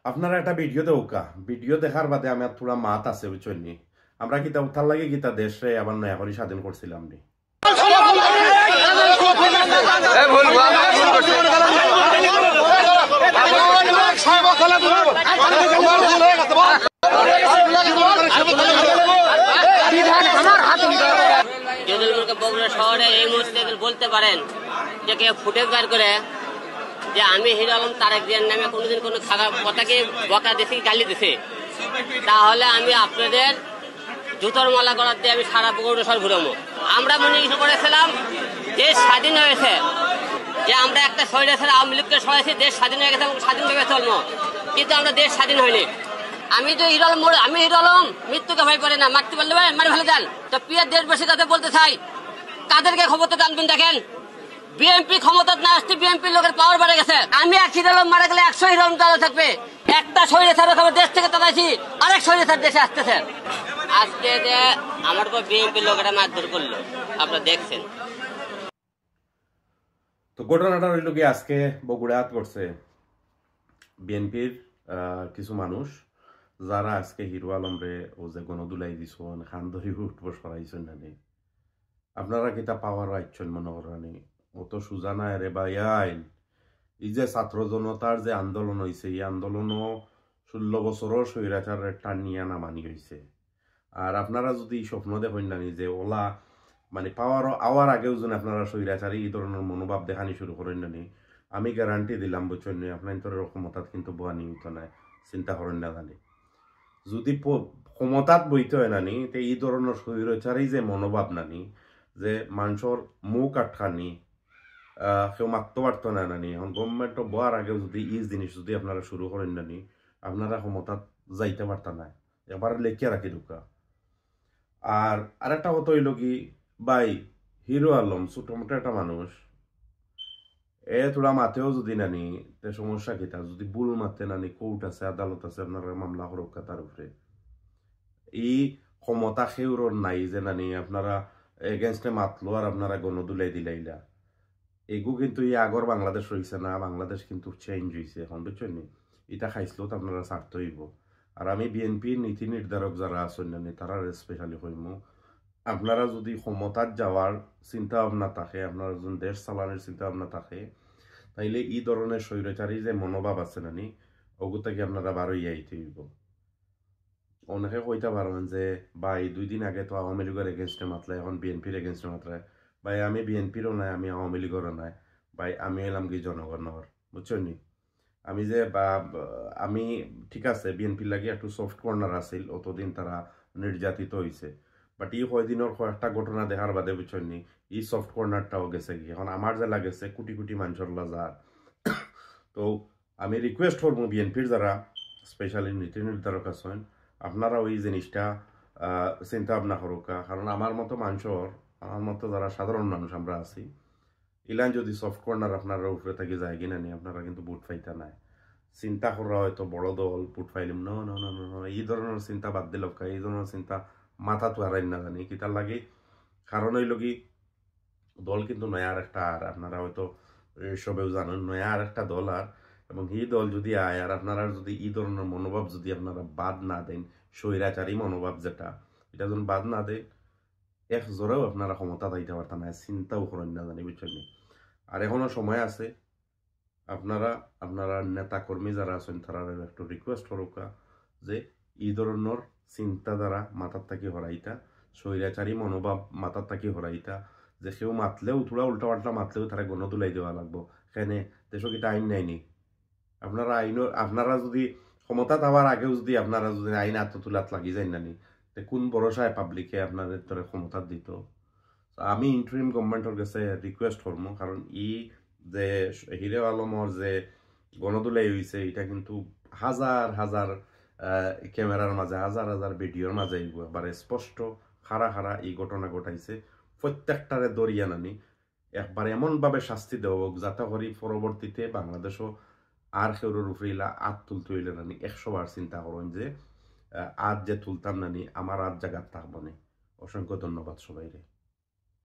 আপনারা একটা video দেওকা video দেখার বাদে আমার থোড়া মাত আছে বুঝছেন নি আমরা কিতা উঠার লাগে কিতা দেশে আবার নয়া করে স্বাধীন করছিলাম নি শহরে এই মুহূর্তে বলতে পারেন যে কেউ ফুটেজ বার করে যে আমি হিরো আলম তারেক জিয়ার নামে কোনোদিন কোনো খারাপ কথাকে বকা দিছি গালি দিছি, তাহলে আমি আপনাদের জুতোর মালা করার দিয়ে আমি সারা পুকুরসর ঘুরবো। আমরা মনে করেছিলাম দেশ স্বাধীন হয়েছে, যে আমরা একটা শরীরে ছেড়ে আওয়ামী লীগকে সরাইছি, দেশ স্বাধীন হয়ে গেছে এবং স্বাধীনভাবে চলবো, কিন্তু আমরা দেশ স্বাধীন হয়নি। আমি তো হিরো আলম, আমি হিরো আলম মৃত্যুকে ভয় করে না, মারতে পারলে মারি ফেলে যান। তো প্রিয় দেশবাসীর কাছে বলতে চাই, কাদেরকে ক্ষমতা টানবেন দেখেন, বিএনপি ক্ষমতা না আসতে বিএনপির লোকের পাওয়ার বেড়ে গেছে। আমি এক হিরো আলম মারা গেলে 100 হিরো আলম তারা থাকবে। একটা শরীরে ছাড়া খবর দেশ থেকে তাড়াইছি, আরেক শরীরে ছাড় দেশে আসতেছে। আজকে যে আমার উপর বিএনপির লোকেরা মারধর করলো আপনারা দেখছেন। তো ঘটনাটা হইল কি, আজকে বগুড়াত করছে বিএনপির কিছু মানুষ যারা আজকে হিরো আলম রে ও যে গণদুলাই দিছন খান ধরি উঠবো সরাইছেন না নেই। আপনারা কিতা পাওয়ার আইছেন মনে করানি অত সুজা নাই রে ভাই। আইন এই যে ছাত্র জনতার যে আন্দোলন হয়েছে, এই আন্দোলনও 16 বছরও স্বৈরাচারের টানিয়া নামানি হয়েছে। আর আপনারা যদি স্বপ্ন দেখেন না যে ওলা মানে পাওয়ার আওয়ার আগেও যদি আপনারা স্বৈরাচারী এই ধরনের মনোভাব দেখানি শুরু করেন না, আমি গ্যারান্টি দিলাম বুঝছেন নি আপনার ক্ষমতাত কিন্তু বোয়ানি হইতো না, চিন্তা করেন না জানি। যদি ক্ষমতাত বইতে হয় নানি তে এই ধরনের স্বৈরাচারী যে মনোভাব নানি, যে মানুষের মুখ আটকানি কেউ মারতে পারতো না নানি, এখন গভর্নমেন্ট বোয়ার আগেও যদি এই জিনিস যদি আপনারা শুরু করেন নানি, আপনারা ক্ষমতাত যাইতে পারতা না, এবার লেখিয়া রাখি ঢুকা। আর আরেকটা কথা হইল কি ভাই, হিরো আলম ছোট মোটো একটা মানুষ, তোরা মাতেও যদি নানি তে সমস্যা কিতা, যদি ভুল মাতে নানি কোর্ট আছে আদালত আছে আপনারা মামলা সুরক্ষা তার উপরে। এই ক্ষমতা সেউর নাই যে নানি আপনারা এগেনস্টে মাতলো আর আপনারা গণদুলাই দিলাইলা। এগু কিন্তু এই আগর বাংলাদেশ রয়েছে না, বাংলাদেশ কিন্তু চেঞ্জ হয়েছে এখন বুঝছেন নি। এটা খাইছিলেও তো আপনারা ছাড়তে হইব। আর আমি বিএনপির নীতি নির্ধারক যারা আছেন নানি তারা স্পেশালি কইমু, আপনারা যদি ক্ষমতার যাওয়ার চিন্তা ভাবনা থাকে, আপনারা যদি দেশ চালানোর চিন্তা ভাবনা থাকে, তাইলে এই ধরনের স্বৈরাচারী যে মনোভাব আছে নানি ওগুতাকে আপনারা বারোই আইতে হইব। অনেকে কইতে পারবেন যে ভাই 2 দিন আগে তো আওয়ামী লীগের এগেনস্টে মাতলে, এখন বিএনপির এগেনস্টে মাতলে। ভাই আমি বিএনপিরও নাই, আমি আওয়ামী লীগেরও নাই ভাই, আমি এলাম কি জনগণের বুঝছেন নি। আমি যে আমি ঠিক আছে বিএনপির লাগে একটু সফট কর্নার আছিল, অতদিন তারা নির্যাতিত হয়েছে, বাট এই কয়দিনের কয়েকটা ঘটনা দেখার বাদে বুঝছেন নি এই সফট কর্নারটাও গেছে কি। এখন আমার যে লাগেছে কোটি কোটি মানুষের লাজা। তো আমি রিকোয়েস্ট করবো বিএনপির যারা স্পেশালি নীতি নির্ধারক আছেন, আপনারা ওই জিনিসটা চিন্তা ভাবনা করুকা। কারণ আমার মতো মানুষের, আমার মতো যারা সাধারণ মানুষ আমরা আছি, ইলান যদি সফট কর্নার আপনারা উপরে থেকে যায় কিনা নি, আপনারা কিন্তু বুট ফাইতা নাই। চিন্তা করা হয়তো বড় দল বুট ফাইলিম ন ন ন ন এই ধরনের চিন্তা বাদ দিল, এই ধরনের চিন্তা মাথা তো হারাই না জানি কিতার লাগে। কারণ হইল কি, দল কিন্তু নয়া আর একটা, আর আপনারা হয়তো সবেও জানেন নয়া আর একটা দল। আর এবং এই দল যদি আয় আর আপনারা যদি এই ধরনের মনোভাব যদি আপনারা বাদ না দেন, স্বৈরাচারী মনোভাব যেটা, এটা যখন বাদ না দেয়, এক জোরেও আপনারা ক্ষমতা দিতে পারতেন না, চিন্তাও করেন না জানি বুঝছেন। আর এখনো সময় আছে, আপনারা নেতা কর্মী যারা আছেন তারা একটু রিকোয়েস্ট করুকা যে এই ধরনের চিন্তাধারা মাথার থাকি হরাইতা, স্বৈরাচারী মনোভাব মাথার থাকি হরাইতা, যে কেউ মাতলেও থোড়া উল্টা পাল্টা মাতলেও তারা গণদুলাই দেওয়া লাগবো। কেনে দেশ কিটা আইন নাইনি, আপনারা যদি ক্ষমতা দেওয়ার আগেও যদি আপনারা যদি আইন আত্মতুলাত লাগি যায় নানি, কোন ভরসায় পাবলিকে আপনাদের ধরে ক্ষমতা দিত। আমি ইন্টারিম গভর্নমেন্টের কাছে রিকোয়েস্ট করবো, কারণ যে হিরো আলমর যে গণদুলাই হয়েছে এটা কিন্তু হাজার হাজার ক্যামেরার মাঝে, হাজার হাজার ভিডিওর মাঝে একবারে স্পষ্ট খাড়া খাড়া এই ঘটনা ঘটাইছে। প্রত্যেকটারে দরিয়া নানি একবার এমনভাবে শাস্তি দেওয়া হোক যাতে করি পরবর্তীতে বাংলাদেশও আর সেউরের উপরে আত তুলতে হইলে নানি 100 বার চিন্তা করেন যে আজ যে তুলতাম নানি আমার আজ জায়গার থাকবো না। অসংখ্য ধন্যবাদ সবাইরে।